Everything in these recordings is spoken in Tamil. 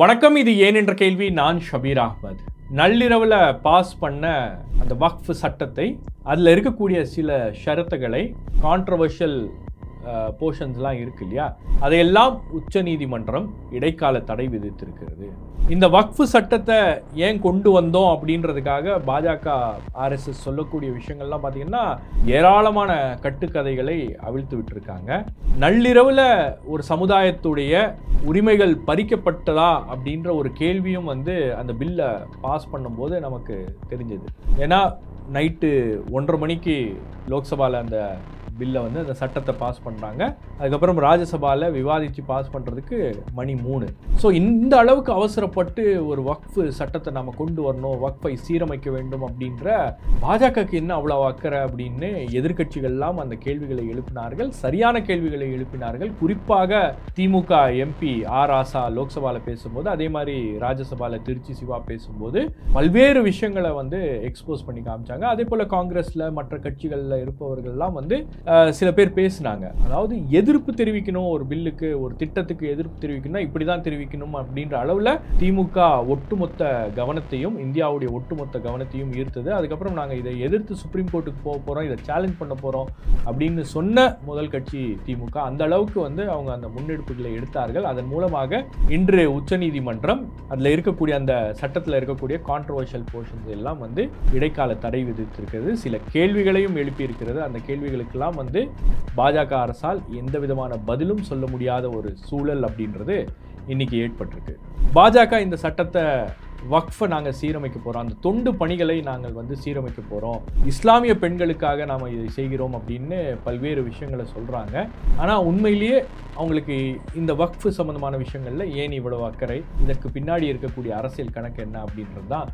வணக்கம். இது ஏன் என்ற கேள்வி. நான் ஷபீர் அஹ்மத். நள்ளிரவில் பாஸ் பண்ண அந்த வக்ஃப் சட்டத்தை, அதில் இருக்கக்கூடிய சில ஷரத்துகளை, கான்ட்ரவர்ஷியல் போர்ஷன்ஸ்லாம் இருக்கு இல்லையா, அதையெல்லாம் உச்ச நீதிமன்றம் இடைக்கால தடை விதித்திருக்கிறது. இந்த வக்ஃப் சட்டத்தை ஏன் கொண்டு வந்தோம் அப்படின்றதுக்காக பாஜக ஆர்எஸ்எஸ் சொல்லக்கூடிய விஷயங்கள்லாம் பார்த்தீங்கன்னா ஏராளமான கட்டுக்கதைகளை அவிழ்த்து விட்டுருக்காங்க. நள்ளிரவில் ஒரு சமுதாயத்துடைய உரிமைகள் பறிக்கப்பட்டதா அப்படின்ற ஒரு கேள்வியும் அந்த பில்லை பாஸ் பண்ணும்போது நமக்கு தெரிஞ்சது. ஏன்னா நைட்டு 1:30 மணிக்கு லோக்சபாவில் அந்த பில்லை அந்த சட்டத்தை பாஸ் பண்ணுறாங்க. அதுக்கப்புறம் ராஜ்யசபாவில் விவாதித்து பாஸ் பண்ணுறதுக்கு மணி 3. ஸோ இந்த அளவுக்கு அவசரப்பட்டு ஒரு வக்ஃப் சட்டத்தை நம்ம கொண்டு வரணும், வக்ஃபை சீரமைக்க வேண்டும் அப்படின்ற பாஜகக்கு என்ன அவ்வளோ அக்கறை அப்படின்னு எதிர்க்கட்சிகள்லாம் அந்த கேள்விகளை எழுப்பினார்கள். சரியான கேள்விகளை எழுப்பினார்கள். குறிப்பாக திமுக எம்பி ஆர் ராசா லோக்சபாவில் பேசும்போது, அதே மாதிரி ராஜ்யசபாவில் திருச்சி சிவா பேசும்போது பல்வேறு விஷயங்களை எக்ஸ்போஸ் பண்ணி காமிச்சாங்க. அதே போல் காங்கிரஸில் மற்ற கட்சிகளில் இருப்பவர்கள்லாம் சில பேர் பேசினாங்க. அதாவது எதிர்ப்பு தெரிவிக்கணும், ஒரு பில்லுக்கு, ஒரு திட்டத்துக்கு எதிர்ப்பு தெரிவிக்கணும்னா இப்படி தான் தெரிவிக்கணும் அப்படின்ற அளவில் திமுக ஒட்டுமொத்த கவனத்தையும், இந்தியாவுடைய ஒட்டுமொத்த கவனத்தையும் ஈர்த்தது. அதுக்கப்புறம் நாங்கள் இதை எதிர்த்து சுப்ரீம் கோர்ட்டுக்கு போக போகிறோம், இதை சேலஞ்ச் பண்ண போகிறோம் அப்படின்னு சொன்ன முதல் கட்சி திமுக. அந்த அளவுக்கு அவங்க அந்த முன்னெடுப்புகளை எடுத்தார்கள். அதன் மூலமாக இன்று உச்சநீதிமன்றம் அதில் இருக்கக்கூடிய அந்த சட்டத்தில் இருக்கக்கூடிய கான்ட்ரவர்ஷியல் போர்ஷன்ஸ் எல்லாம் இடைக்கால தடை விதித்திருக்கிறது. சில கேள்விகளையும் எழுப்பியிருக்கிறது. அந்த கேள்விகளுக்கெல்லாம் பாஜக அரசால் எந்த விதமான பதிலும் சொல்ல முடியாத ஒரு சூழல் அப்படின்றது இன்னைக்கு ஏற்பட்டிருக்கு. பாஜக இந்த சட்டத்தை, வக்ஃபை நாங்கள் சீரமைக்க போகிறோம், அந்த தொண்டு பணிகளை நாங்கள் சீரமைக்க போகிறோம், இஸ்லாமிய பெண்களுக்காக நாம் இதை செய்கிறோம் அப்படின்னு பல்வேறு விஷயங்களை சொல்கிறாங்க. ஆனால் உண்மையிலேயே அவங்களுக்கு இந்த வக்ஃப் சம்பந்தமான விஷயங்களில் ஏன் இவ்வளவு அக்கறை, இதற்கு பின்னாடி இருக்கக்கூடிய அரசியல் கணக்கு என்ன அப்படின்றது தான்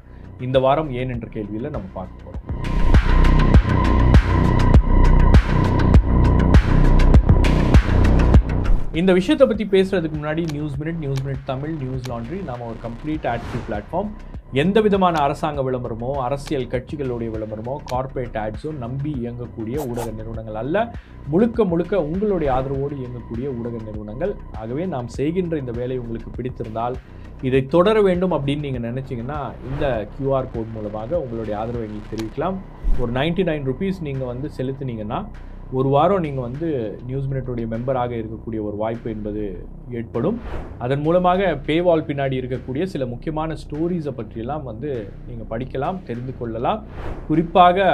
இந்த வாரம் ஏன் என்ற கேள்வியில் நம்ம பார்க்க போகிறோம். இந்த விஷயத்தை பற்றி பேசுகிறதுக்கு முன்னாடி news minute Tamil, news laundry, நாம் ஒரு கம்ப்ளீட் ஆட் ஃப்ரீ பிளாட்ஃபார்ம். எந்த விதமான அரசாங்க விளம்பரமோ, அரசியல் கட்சிகளுடைய விளம்பரமோ, கார்ப்பரேட் ஆட்ஸோ நம்பி இயங்கக்கூடிய ஊடக நிறுவனங்கள் அல்ல. முழுக்க உங்களுடைய ஆதரவோடு இயங்கக்கூடிய ஊடக நிறுவனங்கள். ஆகவே நாம் செய்கின்ற இந்த வேலை உங்களுக்கு பிடித்திருந்தால், இதை தொடர வேண்டும் அப்படின்னு நீங்கள் நினச்சிங்கன்னா, இந்த QR கோட் மூலமாக உங்களுடைய ஆதரவை எங்களுக்கு தெரிவிக்கலாம். ஒரு 99 rupees நீங்கள் செலுத்தினீங்கன்னா ஒரு வாரம் நீங்கள் நியூஸ் மினிட்டுடைய மெம்பராக இருக்கக்கூடிய ஒரு வாய்ப்பு என்பது ஏற்படும். அதன் மூலமாக பேவால் பின்னாடி இருக்கக்கூடிய சில முக்கியமான ஸ்டோரிஸை பற்றியெல்லாம் நீங்கள் படிக்கலாம், தெரிந்து கொள்ளலாம். குறிப்பாக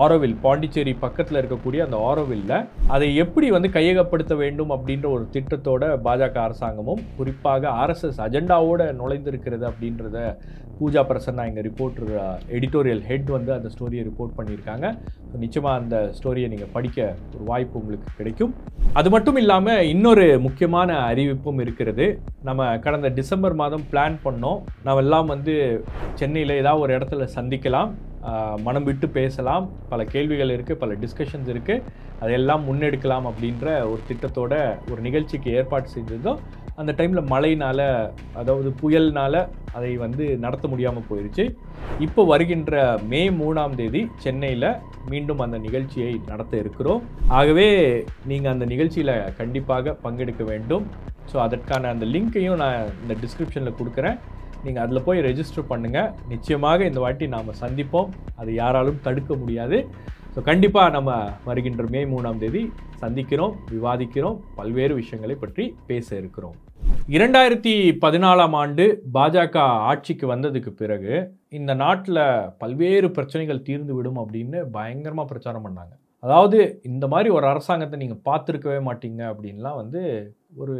ஆரோவில், பாண்டிச்சேரி பக்கத்தில் இருக்கக்கூடிய அந்த ஆரோவில்ல அதை எப்படி கையகப்படுத்த வேண்டும் அப்படின்ற ஒரு திட்டத்தோட பாஜக அரசாங்கமும், குறிப்பாக RSS அஜெண்டாவோட நுழைந்திருக்கிறது அப்படின்றத பூஜா பிரசன்னா எங்கள் ரிப்போர்ட்டர், எடிட்டோரியல் ஹெட் அந்த ஸ்டோரியை ரிப்போர்ட் பண்ணியிருக்காங்க. நிச்சயமாக அந்த ஸ்டோரியை நீங்கள் படிக்க ஒரு வாய்ப்பு உங்களுக்கு கிடைக்கும். அது மட்டும் இல்லாமல் இன்னொரு முக்கியமான அறிவிப்பும் இருக்கிறது. நம்ம கடந்த டிசம்பர் மாதம் பிளான் பண்ணோம், நாம் எல்லாம் சென்னையில் ஏதாவது ஒரு இடத்துல சந்திக்கலாம், மனம் விட்டு பேசலாம், பல கேள்விகள் இருக்குது, பல டிஸ்கஷன்ஸ் இருக்குது, அதையெல்லாம் முன்னெடுக்கலாம் அப்படின்ற ஒரு திட்டத்தோட ஒரு நிகழ்ச்சிக்கு ஏற்பாடு செஞ்சதும் அந்த டைமில் மழையினால், அதாவது புயல்னால் அதை நடத்த முடியாமல் போயிடுச்சு. இப்போ வருகின்ற மே 3ஆம் தேதி சென்னையில் மீண்டும் அந்த நிகழ்ச்சியை நடத்த இருக்கிறோம். ஆகவே நீங்கள் அந்த நிகழ்ச்சியில் கண்டிப்பாக பங்கெடுக்க வேண்டும். ஸோ அதற்கான அந்த லிங்க்கையும் நான் இந்த டிஸ்கிரிப்ஷனில் கொடுக்குறேன். நீங்கள் அதில் போய் ரெஜிஸ்டர் பண்ணுங்கள். நிச்சயமாக இந்த வாட்டி நாம் சந்திப்போம், அது யாராலும் தடுக்க முடியாது. ஸோ கண்டிப்பாக நம்ம வருகின்ற மே 3ஆம் தேதி சந்திக்கிறோம், விவாதிக்கிறோம், பல்வேறு விஷயங்களை பற்றி பேச இருக்கிறோம். 2014ஆம் ஆண்டு பாஜக ஆட்சிக்கு வந்ததுக்கு பிறகு இந்த நாட்டில் பல்வேறு பிரச்சனைகள் தீர்ந்து விடும் அப்படின்னு பயங்கரமாக பிரச்சாரம் பண்ணாங்க. அதாவது இந்த மாதிரி ஒரு அரசாங்கத்தை நீங்கள் பார்த்துருக்கவே மாட்டீங்க அப்படின்லாம் ஒரு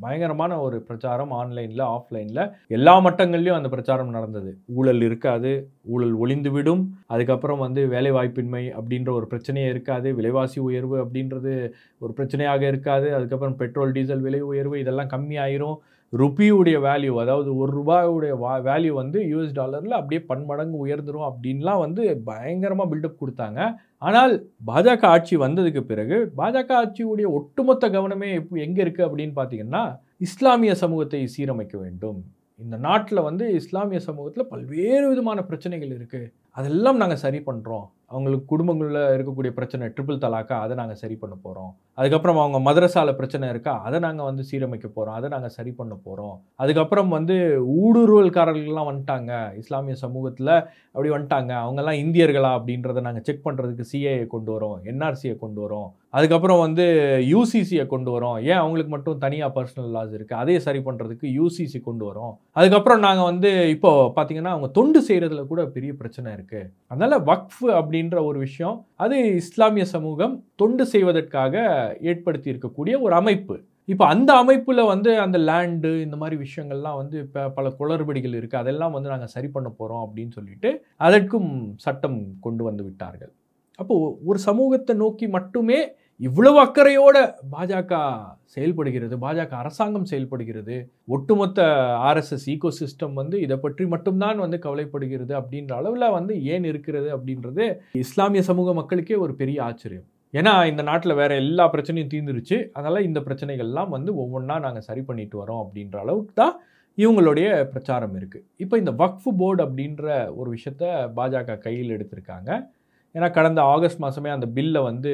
பயங்கரமான ஒரு பிரச்சாரம் ஆன்லைனில், ஆஃப்லைனில், எல்லா மட்டங்கள்லையும் அந்த பிரச்சாரம் நடந்தது. ஊழல் இருக்காது, ஊழல் ஒளிந்துவிடும், அதுக்கப்புறம் வேலைவாய்ப்பின்மை அப்படின்ற ஒரு பிரச்சனையே இருக்காது, விலைவாசி உயர்வு அப்படின்றது ஒரு பிரச்சனையாக இருக்காது, அதுக்கப்புறம் பெட்ரோல் டீசல் விலை உயர்வு இதெல்லாம் கம்மியாயிரும், ருப்பியுடைய வேல்யூ, அதாவது ₹1 வேல்யூ US டாலரில் அப்படியே பன்மடங்கு உயர்ந்துடும் அப்படின்லாம் பயங்கரமாக பில்டப் கொடுத்தாங்க. ஆனால் பாஜக ஆட்சி வந்ததுக்கு பிறகு பாஜக ஆட்சியுடைய ஒட்டுமொத்த கவனமே இப்போ எங்கே இருக்குது அப்படின்னு பார்த்தீங்கன்னா, இஸ்லாமிய சமூகத்தை சீரமைக்க வேண்டும். இந்த நாட்டில் இஸ்லாமிய சமூகத்தில் பல்வேறு விதமான பிரச்சனைகள் இருக்குது, அதெல்லாம் நாங்கள் சரி பண்ணுறோம். அவங்களுக்கு குடும்பங்களில் இருக்கக்கூடிய பிரச்சனை ட்ரிபிள் தலாக்கா, அதை நாங்கள் சரி பண்ண போகிறோம். அதுக்கப்புறம் அவங்க மதரசால பிரச்சனை இருக்கா, அதை நாங்கள் வந்து சீரமைக்க போகிறோம், அதை நாங்கள் சரி பண்ண போகிறோம். அதுக்கப்புறம் வந்து ஊடுருவல்காரர்கள்லாம் வந்துட்டாங்க இஸ்லாமிய சமூகத்தில், அப்படி வந்துட்டாங்க, அவங்கெல்லாம் இந்தியர்களா அப்படின்றத நாங்கள் செக் பண்ணுறதுக்கு சிஏஏ கொண்டு வரோம், என்ஆர்சியை கொண்டு வரோம், அதுக்கப்புறம் வந்து யூசிசியை கொண்டு வரோம், ஏன் அவங்களுக்கு மட்டும் தனியாக பர்சனல் லாஸ் இருக்குது, அதையே சரி பண்ணுறதுக்கு யூசிசி கொண்டு வரோம். அதுக்கப்புறம் நாங்கள் வந்து இப்போ பார்த்தீங்கன்னா அவங்க தொண்டு செய்கிறதுல கூட பெரிய பிரச்சனை இருக்குது. அதனால் வக்ஃப் அப்படின்ற ஒரு விஷயம், அது இஸ்லாமிய சமூகம் தொண்டு செய்வதற்காக ஏற்படுத்தி இருக்கக்கூடிய ஒரு அமைப்பு. இப்போ அந்த அமைப்பில் வந்து அந்த லேண்டு இந்த மாதிரி விஷயங்கள்லாம் வந்து இப்போ பல குளறுபடிகள் இருக்குது, அதெல்லாம் வந்து நாங்கள் சரி பண்ண போகிறோம் அப்படின்னு சொல்லிட்டு அதற்கும் சட்டம் கொண்டு வந்து விட்டார்கள். அப்போது ஒரு சமூகத்தை நோக்கி மட்டுமே இவ்வளவு அக்கறையோட பாஜக செயல்படுகிறது, பாஜக அரசாங்கம் செயல்படுகிறது, ஒட்டுமொத்த ஆர்எஸ்எஸ் ஈகோ சிஸ்டம் வந்து இதை பற்றி மட்டும்தான் வந்து கவலைப்படுகிறது அப்படின்ற அளவில் வந்து ஏன் இருக்கிறது அப்படின்றது இஸ்லாமிய சமூக மக்களுக்கே ஒரு பெரிய ஆச்சரியம். ஏன்னா இந்த நாட்டில் வேற எல்லா பிரச்சனையும் தீர்ந்துருச்சு, அதனால் இந்த பிரச்சனைகள்லாம் வந்து ஒவ்வொன்றா நாங்கள் சரி பண்ணிட்டு வரோம் அப்படின்ற அளவுக்கு தான் இவங்களுடைய பிரச்சாரம் இருக்குது. இப்போ இந்த வக்ஃப் போர்டு அப்படின்ற ஒரு விஷயத்த பாஜக கையில் எடுத்திருக்காங்க. ஏன்னா கடந்த ஆகஸ்ட் மாதமே அந்த பில்லை வந்து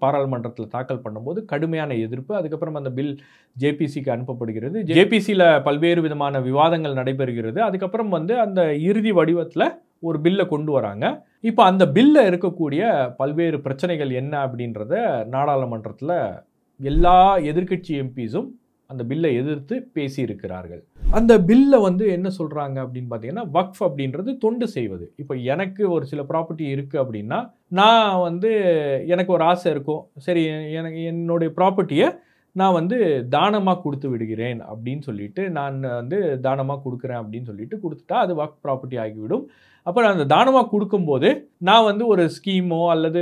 பாராளுமன்றத்தில் தாக்கல் பண்ணும்போது கடுமையான எதிர்ப்பு, அதுக்கப்புறம் அந்த பில் ஜேபிசிக்கு அனுப்பப்படுகிறது, ஜேபிசியில் பல்வேறு விதமான விவாதங்கள் நடைபெறுகிறது, அதுக்கப்புறம் வந்து அந்த இறுதி வடிவத்தில் ஒரு பில்லை கொண்டு வராங்க. இப்போ அந்த பில்ல இருக்கக்கூடிய பல்வேறு பிரச்சனைகள் என்ன அப்படின்றத நாடாளுமன்றத்தில் எல்லா எதிர்க்கட்சி எம்பிஸும் அந்த பில்லை எதிர்த்து பேசியிருக்கிறார்கள். அந்த பில்ல வந்து என்ன சொல்கிறாங்க அப்படின்னு பார்த்தீங்கன்னா, வக்ஃப் அப்படின்றது தொண்டு செய்வது. இப்போ எனக்கு ஒரு சில ப்ராப்பர்ட்டி இருக்குது அப்படின்னா, நான் வந்து எனக்கு ஒரு ஆசை இருக்கும், சரி எனக்கு என்னுடைய ப்ராப்பர்ட்டியை நான் வந்து தானமாக கொடுத்து விடுகிறேன் அப்படின்னு சொல்லிட்டு, நான் வந்து தானமாக கொடுக்குறேன் அப்படின்னு சொல்லிட்டு கொடுத்துட்டா அது வக்ஃப் ப்ராப்பர்ட்டி ஆகிவிடும். அப்போ நான் அந்த தானமாக கொடுக்கும்போது நான் வந்து ஒரு ஸ்கீமோ அல்லது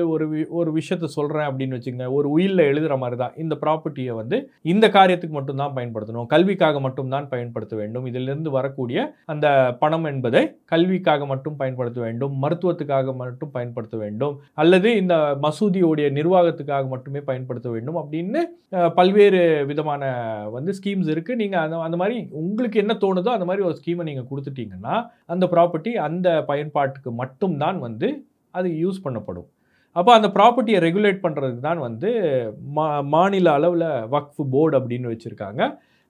ஒரு விஷயத்தை சொல்கிறேன் அப்படின்னு வச்சுங்க, ஒரு உயிலில் எழுதுகிற மாதிரி தான், இந்த ப்ராப்பர்ட்டியை வந்து இந்த காரியத்துக்கு மட்டும்தான் பயன்படுத்தணும், கல்விக்காக மட்டும்தான் பயன்படுத்த வேண்டும், இதிலிருந்து வரக்கூடிய அந்த பணம் என்பதை கல்விக்காக மட்டும் பயன்படுத்த வேண்டும், மருத்துவத்துக்காக மட்டும் பயன்படுத்த வேண்டும், அல்லது இந்த மசூதியோடைய நிர்வாகத்துக்காக மட்டுமே பயன்படுத்த வேண்டும் அப்படின்னு பல்வேறு விதமான வந்து ஸ்கீம்ஸ் இருக்குது. நீங்கள் அந்த மாதிரி உங்களுக்கு என்ன தோணுதோ அந்த மாதிரி ஒரு ஸ்கீமை நீங்கள் கொடுத்துட்டீங்கன்னா அந்த ப்ராப்பர்ட்டி அந்த பயன்பாட்டுக்கு மட்டும்தான் வந்து அது யூஸ் பண்ணப்படும். அப்போ அந்த ப்ராப்பர்ட்டியை ரெகுலேட் பண்ணுறதுக்கு தான் வந்து மாநில அளவில் வக்ஃப் போர்டு அப்படின்னு வச்சுருக்காங்க.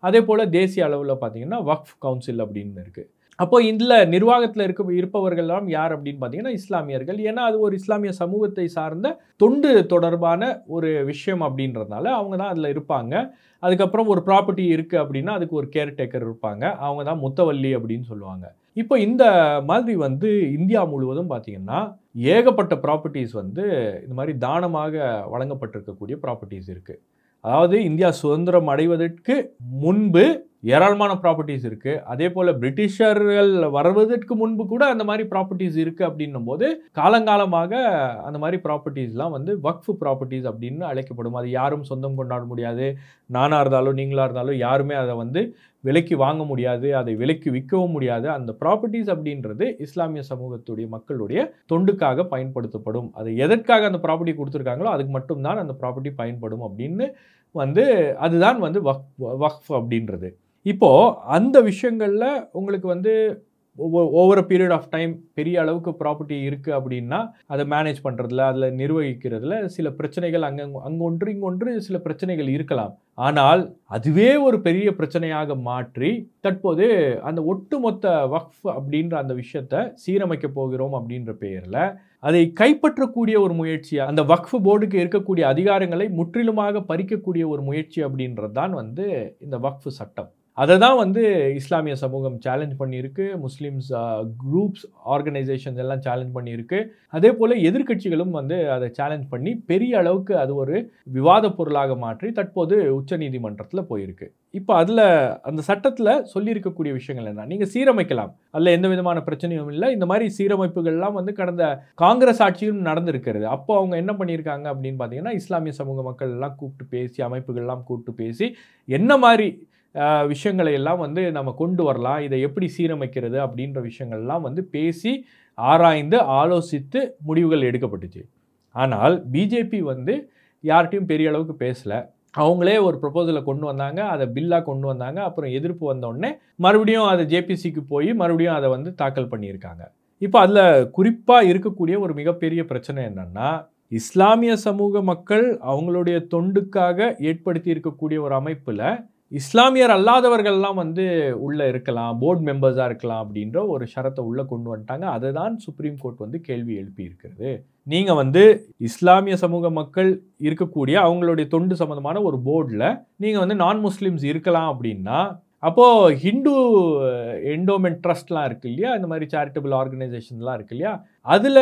அதே போல் தேசிய அளவில் பார்த்தீங்கன்னா வக்ஃப் கவுன்சில் அப்படின்னு இருக்குது. அப்போ இதில் நிர்வாகத்தில் இருப்பவர்கள்லாம் யார் அப்படின்னு பார்த்தீங்கன்னா இஸ்லாமியர்கள். ஏன்னா அது ஒரு இஸ்லாமிய சமூகத்தை சார்ந்த தொண்டு தொடர்பான ஒரு விஷயம் அப்படின்றதுனால அவங்க தான் அதில் இருப்பாங்க. அதுக்கப்புறம் ஒரு ப்ராப்பர்ட்டி இருக்குது அப்படின்னா அதுக்கு ஒரு கேர்டேக்கர் இருப்பாங்க, அவங்க தான் முத்தவல்லி அப்படின்னு சொல்லுவாங்க. இப்போ இந்த மாதிரி வந்து இந்தியா முழுவதும் பார்த்தீங்கன்னா ஏகப்பட்ட ப்ராப்பர்ட்டிஸ் வந்து இந்த மாதிரி தானமாக வழங்கப்பட்டிருக்கக்கூடிய ப்ராப்பர்ட்டிஸ் இருக்குது. அதாவது இந்தியா சுதந்திரம் அடைவதற்கு முன்பு ஏராளமான ப்ராப்பர்ட்டிஸ் இருக்குது. அதே போல் பிரிட்டிஷர்கள் வருவதற்கு முன்பு கூட அந்த மாதிரி ப்ராப்பர்ட்டிஸ் இருக்குது அப்படின்னும் போது காலங்காலமாக அந்த மாதிரி ப்ராப்பர்ட்டிஸ்லாம் வந்து வக்ஃப் ப்ராப்பர்ட்டிஸ் அப்படின்னு அழைக்கப்படும். அது யாரும் சொந்தம் கொண்டாட முடியாது, நானாக இருந்தாலும் நீங்களாக இருந்தாலும் யாருமே அதை வந்து விலைக்கு வாங்க முடியாது, அதை விலைக்கு விற்கவும் முடியாது. அந்த ப்ராப்பர்ட்டிஸ் அப்படின்றது இஸ்லாமிய சமூகத்துடைய மக்களுடைய தொண்டுக்காக பயன்படுத்தப்படும். அது எதற்காக அந்த ப்ராப்பர்ட்டி கொடுத்துருக்காங்களோ அதுக்கு மட்டும்தான் அந்த ப்ராப்பர்ட்டி பயன்படும் அப்படின்னு வந்து அதுதான் வந்து வக்ஃப் அப்படின்றது. இப்போது அந்த விஷயங்களில் உங்களுக்கு வந்து over a period of time பெரிய அளவுக்கு ப்ராப்பர்ட்டி இருக்குது அப்படின்னா அதை மேனேஜ் பண்ணுறதுல அதில் நிர்வகிக்கிறதுல சில பிரச்சனைகள் அங்கொன்று இங்கொன்று சில பிரச்சனைகள் இருக்கலாம். ஆனால் அதுவே ஒரு பெரிய பிரச்சனையாக மாற்றி தற்போது அந்த ஒட்டுமொத்த வக்ஃப் அப்படின்ற அந்த விஷயத்தை சீரமைக்க போகிறோம் அப்படின்ற பெயரில் அதை கைப்பற்றக்கூடிய ஒரு முயற்சி, அந்த வக்ஃப் போர்டுக்கு இருக்கக்கூடிய அதிகாரங்களை முற்றிலுமாக பறிக்கக்கூடிய ஒரு முயற்சி அப்படின்றது தான் வந்து இந்த வக்ஃப் சட்டம். அதை தான் வந்து இஸ்லாமிய சமூகம் சேலஞ்ச் பண்ணியிருக்கு, முஸ்லீம்ஸ் குரூப்ஸ் ஆர்கனைசேஷன்ஸ் எல்லாம் சேலஞ்ச் பண்ணியிருக்கு. அதே போல் எதிர்க்கட்சிகளும் வந்து அதை சேலஞ்ச் பண்ணி பெரிய அளவுக்கு அது ஒரு விவாத பொருளாக மாற்றி தற்போது உச்சநீதிமன்றத்தில் போயிருக்கு. இப்போ அதில் அந்த சட்டத்தில் சொல்லியிருக்கக்கூடிய விஷயங்கள் என்ன, நீங்கள் சீரமைக்கலாம், அதில் எந்த விதமான பிரச்சனையும் இல்லை. இந்த மாதிரி சீரமைப்புகள்லாம் வந்து கடந்த காங்கிரஸ் ஆட்சியும் நடந்திருக்கிறது. அப்போ அவங்க என்ன பண்ணியிருக்காங்க அப்படின்னு பார்த்தீங்கன்னா இஸ்லாமிய சமூக மக்கள் எல்லாம் கூப்பிட்டு பேசி, அமைப்புகள்லாம் கூப்பிட்டு பேசி என்ன மாதிரி விஷயங்களை எல்லாம் வந்து நம்ம கொண்டு வரலாம், இதை எப்படி சீரமைக்கிறது அப்படின்ற விஷயங்கள்லாம் வந்து பேசி ஆராய்ந்து ஆலோசித்து முடிவுகள் எடுக்கப்பட்டுச்சு. ஆனால் பிஜேபி வந்து யார்கிட்டையும் பெரிய அளவுக்கு பேசலை. அவங்களே ஒரு ப்ரொபோசலை கொண்டு வந்தாங்க, அதை பில்லாக கொண்டு வந்தாங்க. அப்புறம் எதிர்ப்பு வந்தோடனே மறுபடியும் அதை ஜேபிசிக்கு போய் மறுபடியும் அதை வந்து தாக்கல் பண்ணியிருக்காங்க. இப்போ அதில் குறிப்பாக இருக்கக்கூடிய ஒரு மிகப்பெரிய பிரச்சனை என்னென்னா, இஸ்லாமிய சமூக மக்கள் அவங்களுடைய தொண்டுக்காக ஏற்படுத்தி இருக்கக்கூடிய ஒரு அமைப்புல இஸ்லாமியர் அல்லாதவர்கள்லாம் வந்து உள்ள இருக்கலாம், போர்டு மெம்பர்ஸா இருக்கலாம் அப்படின்ற ஒரு ஷரத்தை உள்ள கொண்டு வந்துட்டாங்க. அதை தான் சுப்ரீம் கோர்ட் வந்து கேள்வி எழுப்பி இருக்கிறது. நீங்க வந்து இஸ்லாமிய சமூக மக்கள் இருக்கக்கூடிய அவங்களுடைய தொண்டு சம்பந்தமான ஒரு போர்டில் நீங்க வந்து நான் முஸ்லிம்ஸ் இருக்கலாம் அப்படின்னா, அப்போ ஹிந்து என்டோமெண்ட் ட்ரஸ்ட்லாம் இருக்கு இல்லையா, இந்த மாதிரி சேரிட்டபிள் ஆர்கனைசேஷன்லாம் இருக்கு இல்லையா, அதில்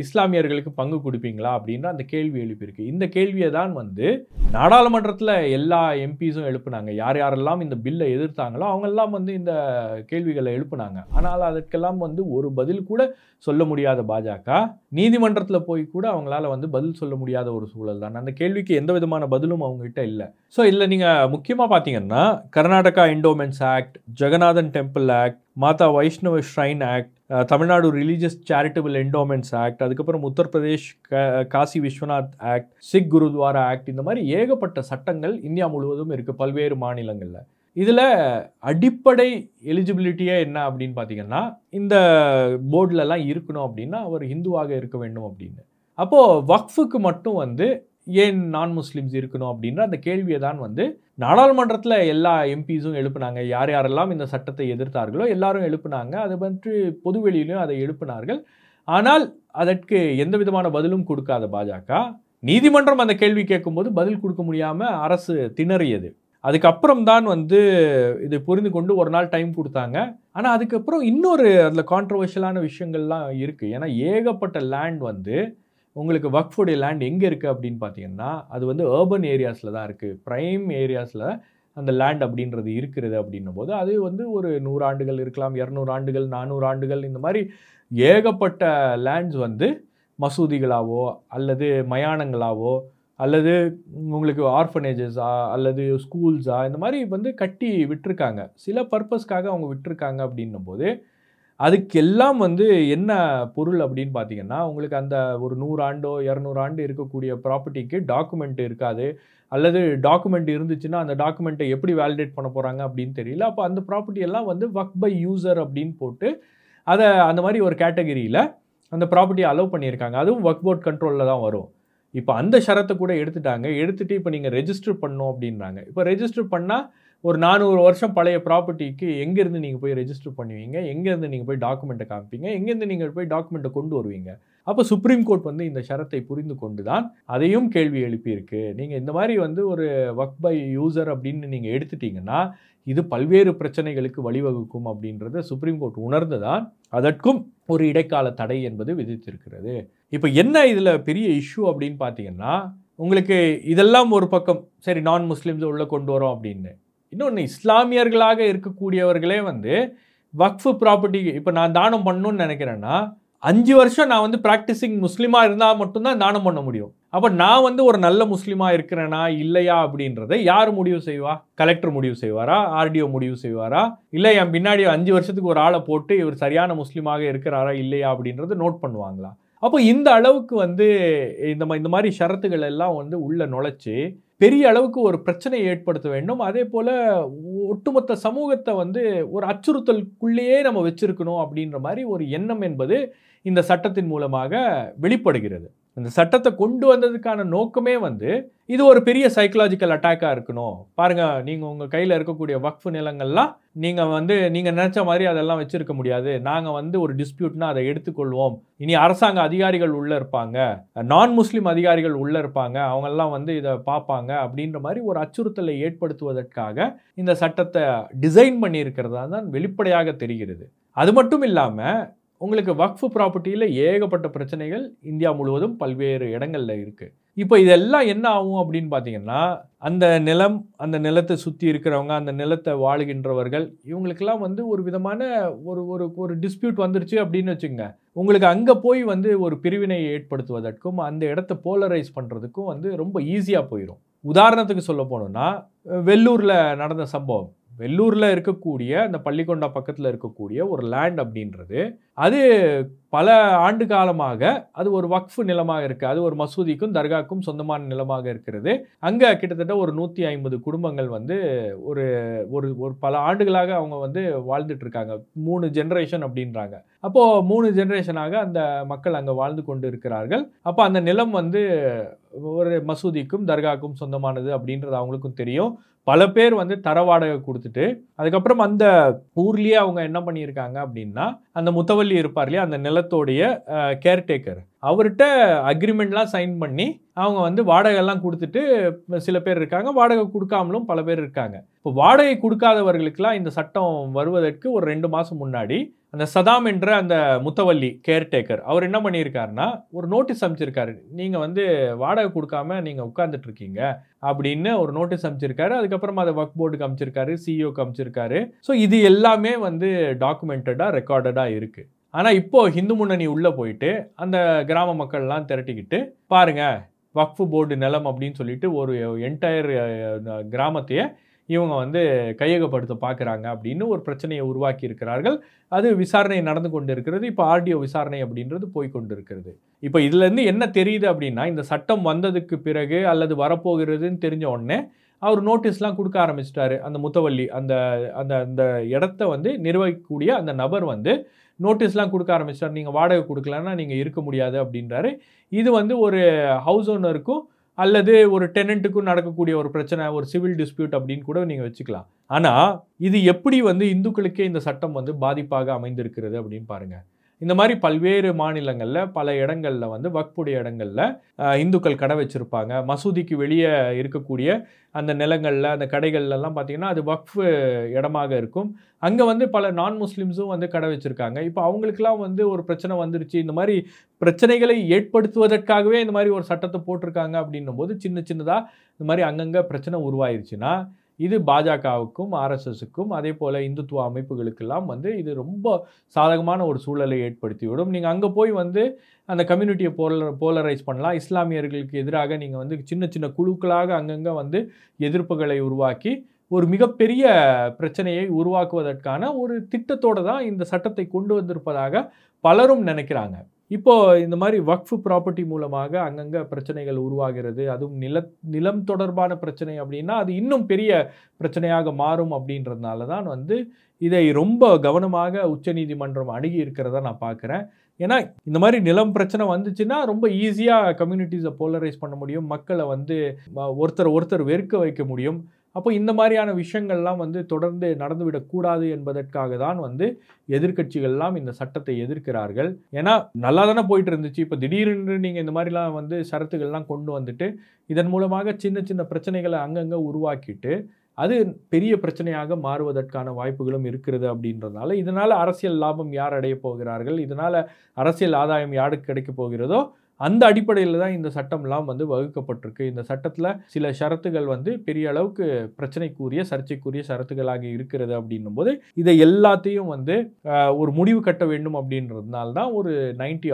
இஸ்லாமியர்களுக்கு பங்கு கொடுப்பீங்களா அப்படின்ற அந்த கேள்வி எழுப்பியிருக்கு. இந்த கேள்வியை தான் வந்து நாடாளுமன்றத்தில் எல்லா எம்பிஸும் எழுப்புனாங்க. யார் யாரெல்லாம் இந்த பில்லை எதிர்த்தாங்களோ அவங்கெல்லாம் வந்து இந்த கேள்விகளை எழுப்புனாங்க. ஆனால் அதற்கெல்லாம் வந்து ஒரு பதில் கூட சொல்ல முடியாத பாஜக நீதிமன்றத்தில் போய் கூட அவங்களால வந்து பதில் சொல்ல முடியாத ஒரு சூழல் தான். அந்த கேள்விக்கு எந்த விதமான பதிலும் அவங்ககிட்ட இல்லை. ஸோ இதில் நீங்கள் முக்கியமாக பார்த்தீங்கன்னா Karnataka endowments act, Jagannath temple act, Mata Vaishnava shrine act, Tamil Nadu religious charitable endowments act, அதுக்கப்புறம் உத்தரப்பிரதேஷ் காசி விஸ்வநாத் ஆக்ட், சிக் குருத்வாரா ஆக்ட், இந்த மாதிரி ஏகப்பட்ட சட்டங்கள் இந்தியா முழுவதும் இருக்குது பல்வேறு மாநிலங்களில். இதில் அடிப்படை எலிஜிபிலிட்டியே என்ன அப்படின்னு பார்த்தீங்கன்னா, இந்த போர்டிலலாம் இருக்கணும் அப்படின்னா அவர் ஹிந்துவாக இருக்க வேண்டும் அப்படின்னு. அப்போது வக்ஃபுக்கு மட்டும் வந்து ஏன் நான் முஸ்லிம்ஸ் இருக்கணும் அப்படின்ற அந்த கேள்வியை தான் வந்து நாடாளுமன்றத்தில் எல்லா எம்பிஸும் எழுப்புனாங்க. யார் யாரெல்லாம் இந்த சட்டத்தை எதிர்த்தார்களோ எல்லாரும் எழுப்புனாங்க. அதை பற்றி பொதுவெளியிலும் அதை எழுப்பினார்கள். ஆனால் அதற்கு எந்த விதமான பதிலும் கொடுக்காத பாஜக நீதிமன்றம் அந்த கேள்வி கேட்கும்போது பதில் கொடுக்க முடியாமல் அரசு திணறியது. அதுக்கப்புறம் தான் வந்து இதை புரிந்து கொண்டு ஒரு நாள் டைம் கொடுத்தாங்க. ஆனால் அதுக்கப்புறம் இன்னொரு அதில் கான்ட்ரவர்ஷியலான விஷயங்கள்லாம் இருக்குது. ஏன்னா ஏகப்பட்ட லேண்ட் வந்து உங்களுக்கு வக்ஃபுடைய லேண்ட் எங்கே இருக்குது அப்படின்னு பார்த்தீங்கன்னா, அது வந்து அர்பன் ஏரியாஸில் தான் இருக்குது. ப்ரைம் ஏரியாஸில் அந்த லேண்ட் அப்படின்றது இருக்கிறது அப்படின்னும் போது அது வந்து ஒரு 100 ஆண்டுகள் இருக்கலாம், 200 ஆண்டுகள், 400 ஆண்டுகள், இந்த மாதிரி ஏகப்பட்ட லேண்ட்ஸ் வந்து மசூதிகளாவோ அல்லது மயானங்களாவோ அல்லது உங்களுக்கு ஆர்ஃபனேஜஸா அல்லது ஸ்கூல்ஸா இந்த மாதிரி வந்து கட்டி விட்டுருக்காங்க. சில பர்பஸ்க்காக அவங்க விட்டுருக்காங்க அப்படின்னும் போது அதுக்கெல்லாம் வந்து என்ன பொருள் அப்படின்னு பார்த்தீங்கன்னா, உங்களுக்கு அந்த ஒரு 100 ஆண்டோ 200 ஆண்டு இருக்கக்கூடிய ப்ராப்பர்ட்டிக்கு டாக்குமெண்ட் இருக்காது. அல்லது டாக்குமெண்ட் இருந்துச்சுன்னா அந்த டாக்குமெண்ட்டை எப்படி வேலிடேட் பண்ண போகிறாங்க அப்படின்னு தெரியல. அப்போ அந்த ப்ராப்பர்ட்டி எல்லாம் வந்து வக்ஃப் பை யூசர் அப்படின்னு போட்டு அதை அந்த மாதிரி ஒரு கேட்டகரியில் அந்த ப்ராப்பர்ட்டியை அலோவ் பண்ணியிருக்காங்க. அதுவும் வக்ஃப் போர்ட் கண்ட்ரோலில் தான் வரும். இப்போ அந்த ஷரத்தை கூட எடுத்துட்டாங்க. எடுத்துகிட்டு இப்போ நீங்கள் ரெஜிஸ்டர் பண்ணணும் அப்படின்றாங்க. இப்போ ரெஜிஸ்டர் பண்ணால் ஒரு 400 வருஷம் பழைய ப்ராப்பர்ட்டிக்கு எங்கேருந்து நீங்கள் போய் ரெஜிஸ்டர் பண்ணுவீங்க, எங்கேருந்து நீங்கள் போய் டாக்குமெண்ட்டை காமிப்பீங்க, எங்கேருந்து நீங்கள் போய் டாக்குமெண்ட்டை கொண்டு வருவீங்க. அப்போ சுப்ரீம் கோர்ட் வந்து இந்த ஷரத்தை புரிந்து கொண்டு தான் அதையும் கேள்வி எழுப்பியிருக்கு. நீங்கள் இந்த மாதிரி வந்து ஒரு வக்ஃப் பை யூசர் அப்படின்னு நீங்கள் எடுத்துட்டீங்கன்னா இது பல்வேறு பிரச்சனைகளுக்கு வழிவகுக்கும் அப்படின்றத சுப்ரீம் கோர்ட் உணர்ந்து தான் அதற்கும் ஒரு இடைக்கால தடை என்பது விதித்திருக்கிறது. இப்போ என்ன இதில் பெரிய இஷ்யூ அப்படின்னு பார்த்தீங்கன்னா, உங்களுக்கு இதெல்லாம் ஒரு பக்கம் சரி நான் முஸ்லீம்ஸை உள்ளே கொண்டு வரோம் அப்படின்னு, இன்னொன்று இஸ்லாமியர்களாக இருக்கக்கூடியவர்களே வந்து வக்ஃப் ப்ராப்பர்ட்டி இப்போ நான் தானம் பண்ணணும்னு நினைக்கிறேன்னா 5 வருஷம் நான் வந்து ப்ராக்டிசிங் முஸ்லீமாக இருந்தால் மட்டும்தான் தானம் பண்ண முடியும். அப்போ நான் வந்து ஒரு நல்ல முஸ்லீமாக இருக்கிறேனா இல்லையா அப்படின்றத யார் முடிவு செய்வா? கலெக்டர் முடிவு செய்வாரா? ஆர்டிஓ முடிவு செய்வாரா? இல்லை என் பின்னாடி 5 வருஷத்துக்கு ஒரு ஆளை போட்டு இவர் சரியான முஸ்லீமாக இருக்கிறாரா இல்லையா அப்படின்றத நோட் பண்ணுவாங்களா? அப்போ இந்த அளவுக்கு வந்து இந்த மாதிரி ஷரத்துகள் எல்லாம் வந்து உள்ள நுழைச்சி பெரிய அளவுக்கு ஒரு பிரச்சனையை ஏற்படுத்த வேண்டும். அதே போல் ஒட்டுமொத்த சமூகத்தை வந்து ஒரு அச்சுறுத்தலுக்குள்ளேயே நம்ம வச்சிருக்கணும் அப்படின்ற மாதிரி ஒரு எண்ணம் என்பது இந்த சட்டத்தின் மூலமாக வெளிப்படுகிறது. இந்த சட்டத்தை கொண்டு வந்ததுக்கான நோக்கமே வந்து இது ஒரு பெரிய சைக்கலாஜிக்கல் அட்டாக்காக இருக்கணும். பாருங்கள், நீங்கள் உங்கள் கையில் இருக்கக்கூடிய வக்ஃப் நிலங்கள்லாம் நீங்கள் நினச்ச மாதிரி அதெல்லாம் வச்சுருக்க முடியாது. நாங்கள் வந்து ஒரு டிஸ்பியூட்னா அதை எடுத்துக்கொள்வோம். இனி அரசாங்க அதிகாரிகள் உள்ளே இருப்பாங்க, நான் முஸ்லீம் அதிகாரிகள் உள்ளே இருப்பாங்க, அவங்கெல்லாம் வந்து இதை பார்ப்பாங்க அப்படின்ற மாதிரி ஒரு அச்சுறுத்தலை ஏற்படுத்துவதற்காக இந்த சட்டத்தை டிசைன் பண்ணியிருக்கிறதா தான் வெளிப்படையாக தெரிகிறது. அது மட்டும் இல்லாமல் உங்களுக்கு வக்ஃப் ப்ராப்பர்ட்டியில் ஏகப்பட்ட பிரச்சனைகள் இந்தியா முழுவதும் பல்வேறு இடங்களில் இருக்குது. இப்போ இதெல்லாம் என்ன ஆகும் அப்படின்னு பார்த்தீங்கன்னா, அந்த நிலம், அந்த நிலத்தை சுற்றி இருக்கிறவங்க, அந்த நிலத்தை வாழுகின்றவர்கள், இவங்களுக்கெல்லாம் வந்து ஒரு விதமான ஒரு டிஸ்பியூட் வந்துருச்சு அப்படின்னு வச்சுங்க, உங்களுக்கு அங்கே போய் வந்து ஒரு பிரிவினையை ஏற்படுத்துவதற்கும் அந்த இடத்த போலரைஸ் பண்ணுறதுக்கும் வந்து ரொம்ப ஈஸியாக போயிடும். உதாரணத்துக்கு சொல்ல போனோம்னா, வெள்ளூரில் நடந்த சம்பவம், வெள்ளூரில் இருக்கக்கூடிய அந்த பள்ளிக்கொண்டா பக்கத்தில் இருக்கக்கூடிய ஒரு லேண்ட் அப்படின்றது அது பல ஆண்டு காலமாக அது ஒரு வக்ஃபு நிலமாக இருக்குது. அது ஒரு மசூதிக்கும் தர்காக்கும் சொந்தமான நிலமாக இருக்கிறது. அங்கே கிட்டத்தட்ட ஒரு 150 குடும்பங்கள் வந்து ஒரு ஒரு ஒரு பல ஆண்டுகளாக அவங்க வந்து வாழ்ந்துட்டு இருக்காங்க. 3 ஜெனரேஷன் அப்படின்றாங்க. அப்போ 3 ஜெனரேஷனாக அந்த மக்கள் அங்கே வாழ்ந்து கொண்டு இருக்கிறார்கள். அப்போ அந்த நிலம் வந்து ஒரு மசூதிக்கும் தர்காக்கும் சொந்தமானது அப்படின்றது அவங்களுக்கும் தெரியும். பல பேர் வந்து தர வாடகை கொடுத்துட்டு அதுக்கப்புறம் அந்த ஊர்லேயே அவங்க என்ன பண்ணியிருக்காங்க அப்படின்னா, அந்த முத்தவல்லி இருப்பார் இல்லையா, அந்த நிலத்தோடைய கேர்டேக்கர் அவர்கிட்ட அக்ரிமெண்ட்லாம் சைன் பண்ணி அவங்க வந்து வாடகைலாம் கொடுத்துட்டு சில பேர் இருக்காங்க, வாடகை கொடுக்காமலும் பல பேர் இருக்காங்க. இப்போ வாடகை கொடுக்காதவர்களுக்கெல்லாம் இந்த சட்டம் வருவதற்கு ஒரு 2 மாதம் முன்னாடி அந்த சதாம் என்ற அந்த முத்தவல்லி கேர்டேக்கர் அவர் என்ன பண்ணியிருக்காருன்னா, ஒரு நோட்டீஸ் அனுப்பிச்சிருக்காரு. நீங்கள் வந்து வாடகை கொடுக்காம நீங்கள் உட்கார்ந்துட்டு இருக்கீங்க அப்படின்னு ஒரு நோட்டீஸ் அனுப்பிச்சிருக்காரு. அதுக்கப்புறம் அதை வக்ஃப் போர்டுக்கு அனுப்பிச்சிருக்காரு, சிஇஓக்கு அனுப்பிச்சிருக்காரு. ஸோ இது எல்லாமே வந்து டாக்குமெண்டடாக ரெக்கார்டடாக இருக்குது. ஆனால் இப்போ இந்து முன்னணி உள்ளே போயிட்டு அந்த கிராம மக்கள்லாம் திரட்டிக்கிட்டு பாருங்க வக்ஃப் போர்டு நிலம் அப்படின்னு சொல்லிட்டு ஒரு என்டையர் கிராமத்தையே இவங்க வந்து கையகப்படுத்த பார்க்குறாங்க அப்படின்னு ஒரு பிரச்சனையை உருவாக்கி இருக்கிறார்கள். அது விசாரணை நடந்து கொண்டு இருக்கிறது. இப்போ ஆர்டிஓ விசாரணை அப்படின்றது போய்கொண்டு இருக்கிறது. இப்போ இதுலேருந்து என்ன தெரியுது அப்படின்னா, இந்த சட்டம் வந்ததுக்கு பிறகு அல்லது வரப்போகிறதுன்னு தெரிஞ்ச உடனே அவர் நோட்டீஸ்லாம் கொடுக்க ஆரம்பிச்சிட்டாரு. அந்த முத்தவல்லி அந்த அந்த அந்த இடத்த வந்து நிர்வகிக்கக்கூடிய அந்த நபர் வந்து நோட்டீஸ்லாம் கொடுக்க ஆரம்பிச்சிட்டார். நீங்கள் வாடகை கொடுக்கலன்னா நீங்கள் இருக்க முடியாது அப்படின்றாரு. இது வந்து ஒரு ஹவுஸ் ஓனருக்கும் அல்லது ஒரு டெனண்ட்டுக்கும் நடக்கக்கூடிய ஒரு பிரச்சனை, ஒரு சிவில் டிஸ்பியூட் அப்படின்னு கூட நீங்கள் வச்சுக்கலாம். ஆனால் இது எப்படி வந்து இந்துக்களுக்கே இந்த சட்டம் வந்து பாதிப்பாக அமைந்திருக்கிறது அப்படின்னு பாருங்கள். இந்த மாதிரி பல்வேறு மாநிலங்களில் பல இடங்களில் வந்து வக்ஃபுடைய இடங்களில் இந்துக்கள் கடை வச்சுருப்பாங்க. மசூதிக்கு வெளியே இருக்கக்கூடிய அந்த நிலங்களில் அந்த கடைகள்லாம் பார்த்திங்கன்னா அது வக்ஃபு இடமாக இருக்கும். அங்கே வந்து பல நான் முஸ்லீம்ஸும் வந்து கடை வச்சுருக்காங்க. இப்போ அவங்களுக்கெல்லாம் வந்து ஒரு பிரச்சனை வந்துருச்சு, இந்த மாதிரி பிரச்சனைகளை ஏற்படுத்துவதற்காகவே இந்த மாதிரி ஒரு சட்டத்தை போட்டிருக்காங்க அப்படின்னும் போது சின்ன சின்னதாக இந்த மாதிரி அங்கங்கே பிரச்சனை உருவாயிருச்சுன்னா இது பாஜகவுக்கும் ஆர்எஸ்எஸ்க்கும் அதே போல் இந்துத்துவ அமைப்புகளுக்கெல்லாம் வந்து இது ரொம்ப சாதகமான ஒரு சூழலை ஏற்படுத்திவிடும். நீங்கள் அங்கே போய் வந்து அந்த கம்யூனிட்டியை போலரைஸ் பண்ணலாம். இஸ்லாமியர்களுக்கு எதிராக நீங்கள் வந்து சின்ன சின்ன குழுக்களாக அங்கங்கே வந்து எதிர்ப்புகளை உருவாக்கி ஒரு மிகப்பெரிய பிரச்சனையை உருவாக்குவதற்கான ஒரு திட்டத்தோடு தான் இந்த சட்டத்தை கொண்டு வந்திருப்பதாக பலரும் நினைக்கிறாங்க. இப்போ இந்த மாதிரி வக்ஃப் ப்ராப்பர்ட்டி மூலமாக அங்கங்கே பிரச்சனைகள் உருவாகிறது, அதுவும் நிலம் தொடர்பான பிரச்சனை அப்படின்னா அது இன்னும் பெரிய பிரச்சனையாக மாறும் அப்படின்றதுனால தான் வந்து இதை ரொம்ப கவனமாக உச்சநீதிமன்றம் அணுகி இருக்கிறதா நான் பார்க்குறேன். ஏன்னா இந்த மாதிரி நிலம் பிரச்சனை வந்துச்சுன்னா ரொம்ப ஈஸியாக கம்யூனிட்டிஸை போலரைஸ் பண்ண முடியும், மக்களை வந்து ஒருத்தர் வெறுக்க வைக்க முடியும். அப்போ இந்த மாதிரியான விஷயங்கள்லாம் வந்து தொடர்ந்து நடந்துவிடக்கூடாது என்பதற்காக தான் வந்து எதிர்க்கட்சிகள்லாம் இந்த சட்டத்தை எதிர்க்கிறார்கள். ஏன்னா நல்லா தானே போயிட்டு இருந்துச்சு. இப்போ திடீரென்று நீங்கள் இந்த மாதிரிலாம் வந்து ஷரத்துகள்லாம் கொண்டு வந்துட்டு இதன் மூலமாக சின்ன சின்ன பிரச்சனைகளை அங்கங்கே உருவாக்கிட்டு அது பெரிய பிரச்சனையாக மாறுவதற்கான வாய்ப்புகளும் இருக்கிறது அப்படின்றதுனால இதனால் அரசியல் லாபம் யார் அடைய போகிறார்கள், இதனால் அரசியல் ஆதாயம் யாருக்கு கிடைக்க போகிறதோ அந்த அடிப்படையில் தான் இந்த சட்டம்லாம் வந்து வகுக்கப்பட்டிருக்கு. இந்த சட்டத்தில் சில ஷரத்துகள் வந்து பெரிய அளவுக்கு பிரச்சனைக்குரிய சர்ச்சைக்குரிய ஷரத்துகளாக இருக்கிறது அப்படின்னும் போது இதை எல்லாத்தையும் வந்து ஒரு முடிவு கட்ட வேண்டும் அப்படின்றதுனால தான் ஒரு 90+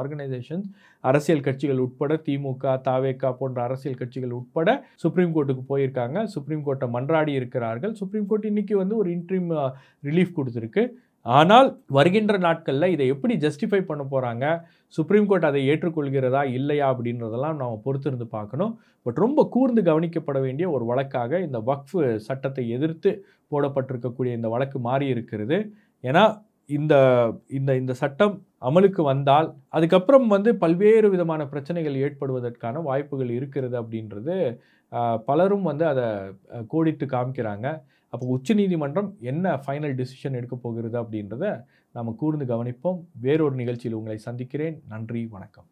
ஆர்கனைசேஷன்ஸ் அரசியல் கட்சிகள் உட்பட திமுக, தவேக போன்ற அரசியல் கட்சிகள் உட்பட சுப்ரீம் கோர்ட்டுக்கு போயிருக்காங்க. சுப்ரீம் கோர்ட்டை மன்றாடி இருக்கிறார்கள். சுப்ரீம் கோர்ட் இன்னைக்கு வந்து ஒரு இன்ட்ரீம் ரிலீஃப் கொடுத்துருக்கு. ஆனால் வருகின்ற நாட்களில் இதை எப்படி ஜஸ்டிஃபை பண்ண போகிறாங்க, சுப்ரீம் கோர்ட் அதை ஏற்றுக்கொள்கிறதா இல்லையா அப்படின்றதெல்லாம் நாம் பொறுத்திருந்து பார்க்கணும். பட் ரொம்ப கூர்ந்து கவனிக்கப்பட வேண்டிய ஒரு வழக்காக இந்த வக்ஃப் சட்டத்தை எதிர்த்து போடப்பட்டிருக்கக்கூடிய இந்த வழக்கு மாறி இருக்கிறது. ஏன்னா இந்த இந்த இந்த சட்டம் அமலுக்கு வந்தால் அதுக்கப்புறம் வந்து பல்வேறு விதமான பிரச்சனைகள் ஏற்படுவதற்கான வாய்ப்புகள் இருக்கிறது அப்படின்றது பலரும் வந்து அதை கோடிட்டு காமிக்கிறாங்க. அப்போ உச்சநீதிமன்றம் என்ன ஃபைனல் டிசிஷன் எடுக்க போகிறது அப்படின்றத நாம் கூர்ந்து கவனிப்போம். வேறொரு நிகழ்ச்சியில் உங்களை சந்திக்கிறேன். நன்றி, வணக்கம்.